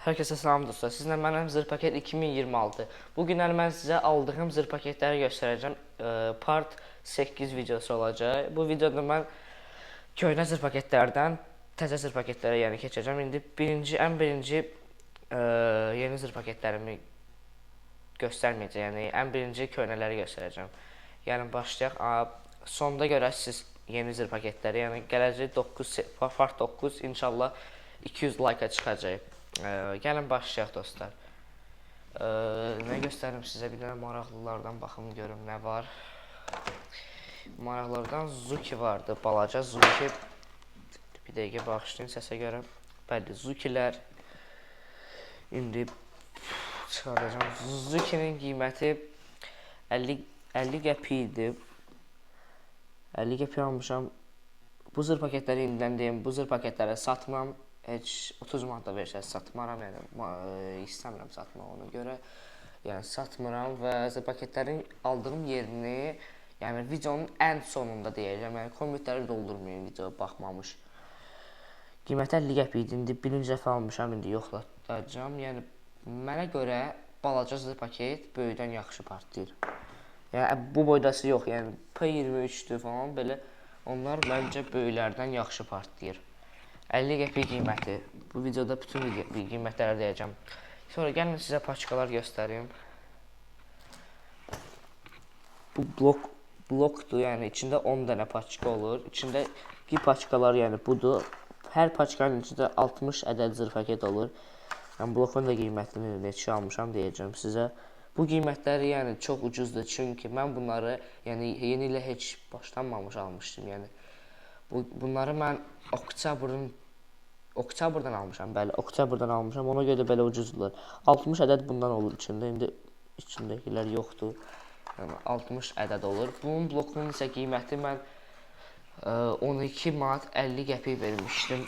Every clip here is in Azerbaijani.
Herkese salam dostlar. Sizlə mənim Zır Paket 2026. Bu günlər mən sizə aldığım zır paketləri göstərəcəm. Part 8 videosu olacaq. Bu videoda mən köhnə zır paketlərdən təzə zır paketlərə yəni keçəcəm. İndi ən birinci yeni zır paketlərimi göstərməyəcəm. Yəni ən birinci köhnələri göstərəcəm. Yəni başlayaq. Sonda görəsiniz yeni zır paketləri. Yəni gələcək part 9 inşallah 200 like-a çıxacaq. Gəlin başlayaq dostlar. Nə göstərim sizə, bir dənə maraqlılardan baxım görüm nə var. Maraqlardan Zuki vardı, balaca Zuki. Bir dəqiqə bağışlayın səsə görə. Bəli, Zukilər. İndi çıxaracağım. Zukinin qiyməti 50 qəpik idi. 50 qəpik almışam. Bu zır paketləri indidən deyim, bu zır paketləri satmam. Heç 30 manata versəz satmaram, yəni istəmirəm satmaq ona görə. Yəni satmıram və zır paketlərin aldığım yerini, yəni videonun ən sonunda deyəcəm. Yəni kommentləri doldurmayın, videoya baxmamış. Qiyməti 50 qəpik idi. İndi birinci dəfə almışam, indi yoxlatacağam. Yəni mənə görə balaca zır paket böyüdən yaxşı partlayır. Yəni bu boydası yox, yəni P23'dür falan belə. Onlar məncə böyüklərdən yaxşı partlayır. 50 qəpik qiyməti. Bu videoda bütün qiymətləri deyəcəm. Sonra gəlin sizə paçkalar göstəreyim. Bu blokdur, yəni içində 10 dənə paçka olur. İçindəki paçkalar yəni budur. Hər paçkanın içində 60 ədəd zır paket olur. Yəni blokun da qiymətini neçə almışam deyəcəm sizə. Bu qiymətləri yəni çox ucuzdur, çünki mən bunları yəni yeni ilə heç başlanmamış almışdım. Yəni bunları mən oktyabrdan almışam, bəli, oktyabrdan almışam. Ona görə də belə ucuzdular. 60 ədəd bundan olur içində. İndi içindəkilər yoxdur. Yəni 60 ədəd olur. Bunun blokunun isə qiyməti mən 12 manat 50 qəpik vermişdim.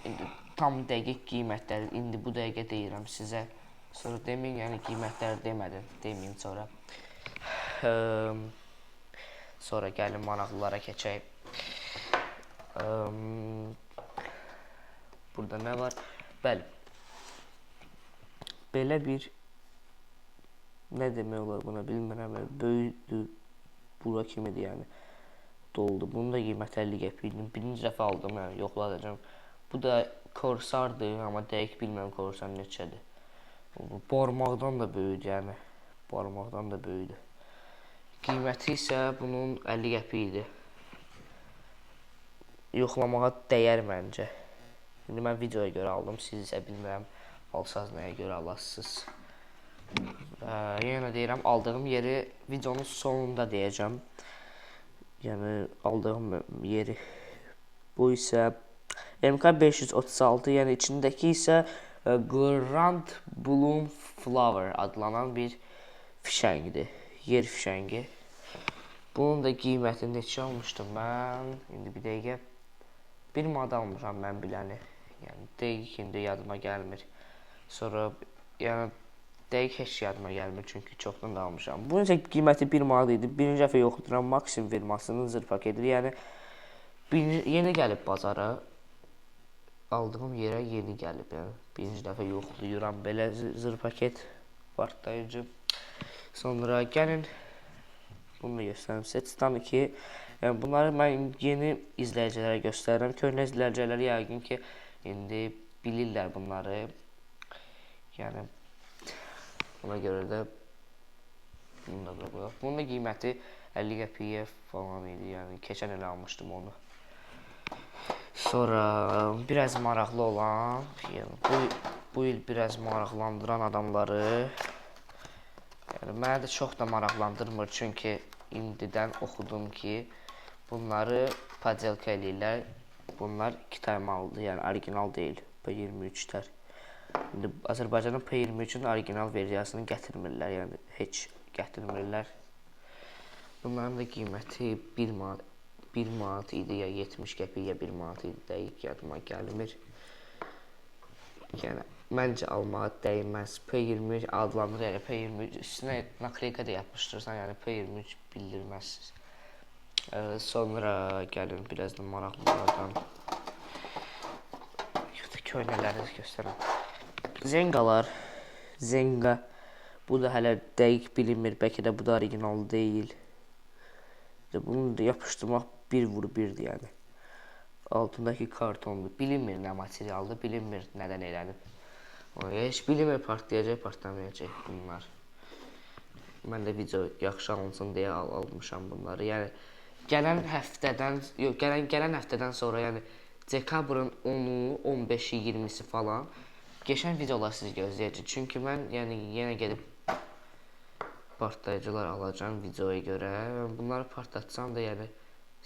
İndi tam dəqiq qiymətləri indi bu dəqiqə deyirəm sizə. Sonra deməyin, yəni qiymətləri demədim, deməyim sonra. Sonra gəlin maraqlılara keçək. Burada nə var? Bəli. Belə bir nə demək olar buna bilmirəm. Böyükdür. Bura kimidir yəni. Doldu. Bunun da qiyməti 50 qəpikdir. Birinci dəfə aldım, yəni yoxlayacağam. Bu da korsardır, amma dəqiq bilmirəm korsar neçədir. Barmaqdan da böyüdür, yəni. Barmaqdan da böyüdür. Qiyməti isə bunun 50 qəpik idi. Yoxlamağa dəyər məncə. İndi mən videoya görə aldım, siz isə bilmirəm alsaz nəyə görə alasınız. Yenə deyirəm, aldığım yeri videonun sonunda deyəcəm. Yəni aldığım yeri. Bu isə MK536, yəni içindəki isə Grand Bloom Flower adlanan bir fişəngdir. Yer fişəngi. Bunun da qiymətini neçə almışdım mən? İndi bir dəqiqə. 1 manat almışam mən biləni. Yəni dəqiq indi yadıma gəlmir. Sonra yəni dəqiq heç yadıma gəlmir, çünki çoxdan da almışam. Bunun isə qiyməti 1 manat idi. Birinci dəfə yoxlayıram, Maksim firmasının zır paketidir. Yəni yeni gəlib bazara. Aldığım yerə yeni gəlib, yəni birinci dəfə yoxlayıram belə zır paket partlayıcı. Sonra gəlin bunu da göstərim sizə. Titan 2. Yəni bunları mən yeni izləyicilərə göstərirəm. Köhnə izləyiciləri yəqin ki indi bilirlər bunları. Yəni ona görə də bunu da qoyaq. Bunun da qiyməti 50 qəpiyə falan idi. Yəni keçən il almışdım onu. Sonra biraz maraqlı olan, yəni bu il biraz maraqlandıran adamları, yəni mənə də çox da maraqlandırmır, çünki indidən oxudum ki bunları padelka eləyirlər. Bunlar 2 taymalıdır, yəni orijinal deyil, P23'lər. İndi Azərbaycanın P23'ün orijinal versiyasını gətirmirlər, yəni heç gətirmirlər. Bunların da qiyməti 1 manat idi, ya 70 qəpik, ya 1 manat idi, dəqiq yadıma gəlmir. Yəni məncə almağa dəyməz. P23 adlanır, yəni P23 üstünə nakleyka da yapışdırırsan, yəni P23 bildirməzsiniz. Sonra gəlin biraz da maraqlılardan köhnələri göstərəm. Zengalar. Zenga. Bu da hələ dəqiq bilinmir. Bəlkə də bu da orijinal deyil. Bunu da yapışdırmaq bir vur birdir yəni. Altındakı kartondur. Bilinmir nə materialdır, bilinmir nədən elənib. Heç bilinmir, partlayacaq, partlamayacaq bunlar. Mən də video yaxşı alınsın deyə almışam bunları. Yəni gələn həftədən sonra, yəni dekabrın 10-u, 15-i, 20-si falan geçən videolar sizi gözləyəcək. Çünki mən yəni yenə gedib partlayıcılar alacağım videoya görə. Bunları partlatsam da yəni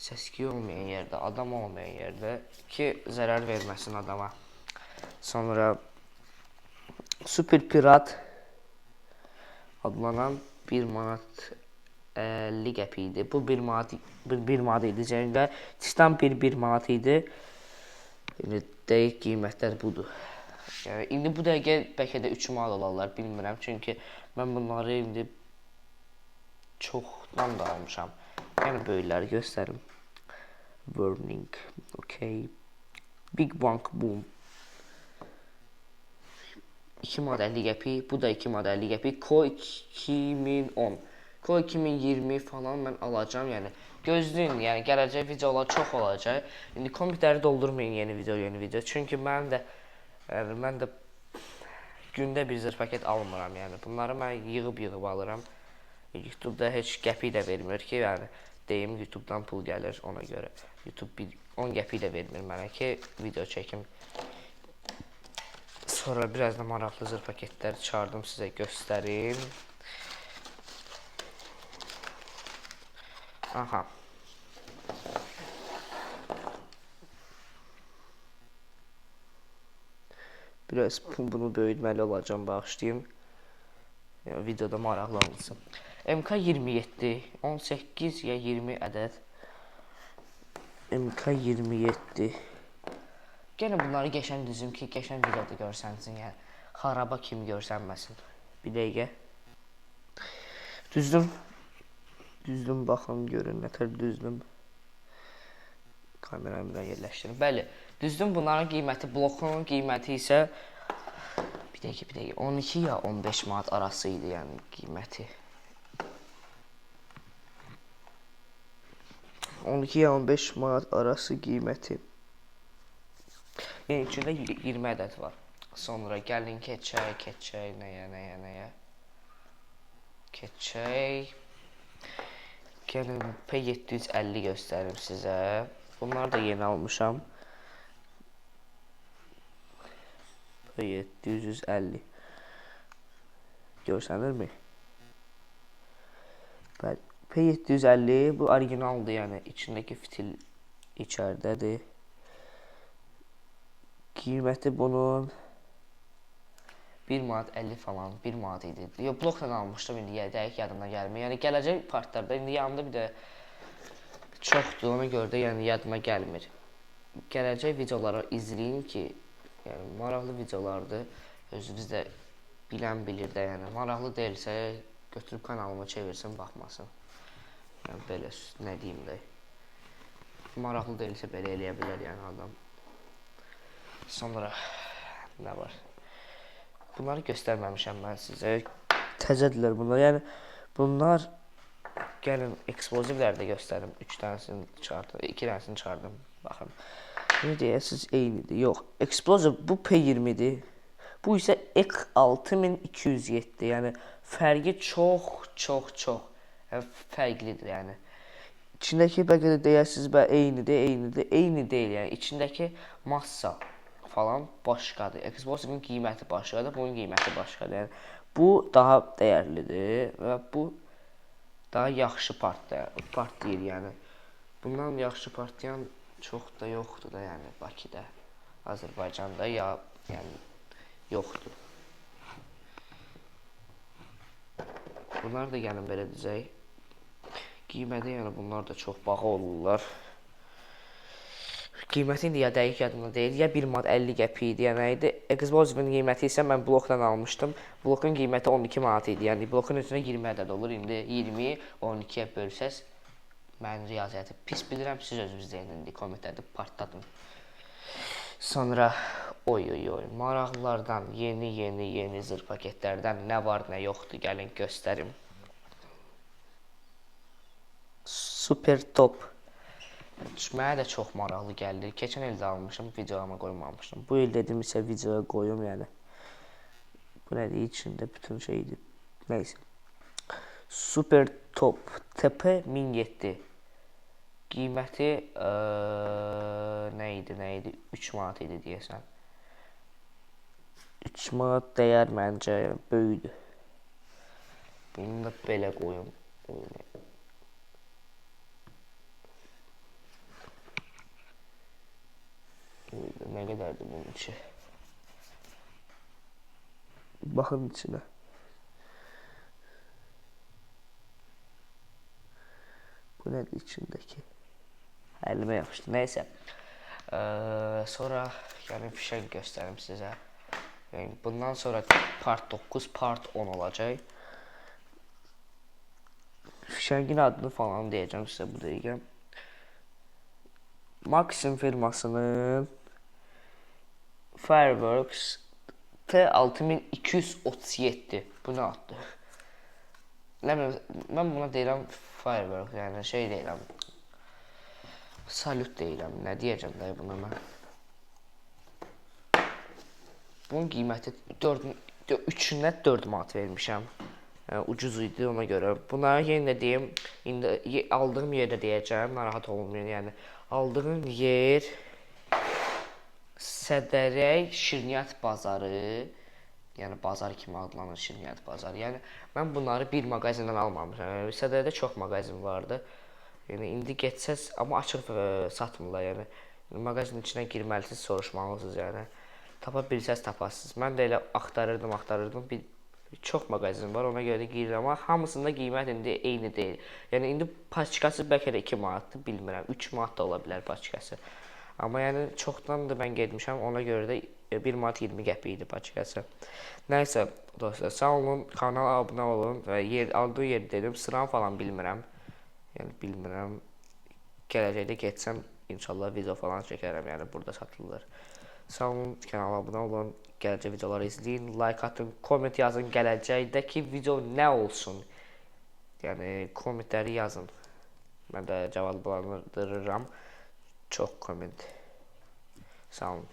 səs-küy olmayan yerdə, adam olmayan yerdə ki, zərər verməsin adama. Sonra Super Pirat adlanan 1 manat 50 qəpik idi. Bu 1 manat idi. Cəngə Titan 1 manat idi. İndi dəqiq qiymətlər budur. Yəni indi bu dəqiqə bəlkə də 3 manat olarlar, bilmirəm. Çünki mən bunları indi çoxdan da almışam. Yəni böyükləri göstərim. Warning. Okay. Big Bang Boom. 2 manat 50 qəpik. Bu da 2 manat 50 qəpik. Ko 2010. Ko 2020 falan mən alacağım. Yəni gözləyin. Yəni gələcək videolar çox olacaq. İndi kompüteri doldurmayın yeni video. Çünki mən də gündə bir zır paket almıram. Yəni bunları mən yığıb alıram. YouTube'da heç qəpik də vermir ki, yəni deyim YouTube'dan pul gəlir ona görə. YouTube 10 qəpik də vermir mənə ki, video çəkim. Sonra biraz da maraqlı zır paketlər çıxardım sizə göstərim. Aha. Biraz bunu böyütməli olacağım, bağışlayayım. Yəni, videoda maraqlı olsun. MK27, 18 ya 20 ədəd. MK27. Gene bunları geçen düzüm ki, geçen videoda görsənsin, yəni xaraba kimi görsənməsin. Bir dəqiqə. Düzdüm, baxın, görün, nətər düzdüm. Kameramı da yerləşdirin. Bəli, düzdüm, bunların qiyməti, blokunun qiyməti isə bir dəqiqə, 12 ya 15 manat arası idi, yəni qiyməti. 12 ya 15 manat arası qiyməti. Yəni içində 20 ədəd var. Sonra gəlin keçək, nəyə. Keçək. Gəlin P750 göstərim sizə. Bunları da yeni almışam. P750. Görsənirmi? Bəli. P750 bu orijinaldır, yəni içindəki fitil içərdədir. Qiyməti bunun 1 manat 50 falan, 1 manat idi. Yox, blokla almışdım, indi dəqiq yadımdan gəlmir. Yəni gələcək partlarda indi yanımda bir də çoxdur, ona görə də yəni yadıma gəlmir. Gələcək videoları izləyin ki, yəni maraqlı videolardır. Özünüz də bilən bilir də, yəni maraqlı deyilsə götürüb kanalımı çevirsin, baxmasın. Yəni belə nə deyim də. Maraqlı deyilsə belə eləyə bilər yəni adam. Sonra nə var? Bunları göstərməmişəm mən sizə. Təzədirlər bunlar. Yəni bunlar gəlin eksplozivləri də göstərim. 3 dənəsini çıxardım, 2 dənəsini çıxardım. Baxın. Bunu deyəsiniz eynidir. Yox, eksploziv bu P20-dir. Bu isə Ek6207. Yəni fərqi çox fərqlidir yəni. İçindəki bəlkə də deyəsiniz eynidir. Eyni deyil yəni. İçindəki massa falan başqadır. Explosivin qiyməti başqadır, bunun qiyməti başqadır. Yəni bu daha dəyərlidir və bu daha yaxşı partlayır yəni. Bundan yaxşı partlayan çox da yoxdur da yəni Bakıda, Azərbaycanda yəni yoxdur. Bunlar da gəlin belə düzək. Qiyməti yəni bunlar da çox baha olurlar. Qiyməti indi ya dəqiq yadımda deyil, ya 1 manat 50 qəpik idi, yəni idi. Explosivin qiyməti isə mən blokdan almışdım. Blokun qiyməti 12 manat idi, yəni blokun üstündə 20 ədəd olur. İndi 20-yi 12-yə bölsəz, mən riyaziyyatı pis bilirəm, siz özünüz deyin indi kommentlərdə partladın. Sonra Oy, maraqlardan, yeni zır paketlərdən nə var, nə yoxdur, gəlin göstərim. Super top. Mənə də çox maraqlı gəldi. Keçən il də almışım, videoya qoymamışdım. Bu il dedim isə videoya qoyum, yəni. Bu nədir? İçində bütün şeydir. Neyse. Super top. TP 1007. Qiyməti nə idi? 3 manat idi deyəsən. 3 manat dəyər məncə, böyüdür. Bunu da belə qoyum. Nə qədərdir bunun içi? Baxın içinə. Bu nədir içindəki? Əlimə yapışdı. Neysə. Sonra yəni fişək göstərim sizə. Yəni, bundan sonra part 9, part 10 olacaq. Fişəngin adını falan deyəcəm sizə bu dəqiqə. Maxim firmasının Fireworks T6237. Bu nə addır? Mən buna deyirəm Fireworks, yəni şey deyirəm. Salut deyirəm. Nə deyəcəm də buna mən? Bunun qiyməti 3-ünə 4 manat vermişəm. Yəni, ucuz idi ona görə. Buna yenə deyim, indi aldığım yerdə deyəcəm, narahat olmayın. Yəni aldığım yer Sədərək Şirniyyat bazarı. Yəni bazar kimi adlanır Şirniyyat bazarı. Yəni mən bunları bir mağazindən almamışam. Yəni Sədərəkdə çox mağazin vardı. Yəni indi getsəz, amma açıq satmırlar. Yəni mağazinin içinə girməlisiniz, soruşmalısınız yəni. Tapa bilsəz taparsınız. Mən də elə axtarırdım. Bir çox mağazin var, ona görə də girirəm. Amma hamısında qiymət indi eyni deyil. Yəni indi paçkası bəlkə də 2 manatdır, bilmirəm. 3 manat da ola bilər paçkası. Amma yəni çoxdan da mən getmişəm, ona görə də 1 manat 20 qəpik idi paçkası. Nəysə dostlar, sağ olun, kanala abunə olun və aldığı yeri dedim, sıram falan bilmirəm. Yəni bilmirəm. Gələcəkdə getsəm inşallah video falan çəkərəm, yəni burada satılır. Sağ olun, kanala abunə olun, gələcək videoları izləyin, like atın, komment yazın, gələcəkdəki video nə olsun? Yəni kommentləri yazın. Mən də cavablandırıram. Çox komment. Sağ olun.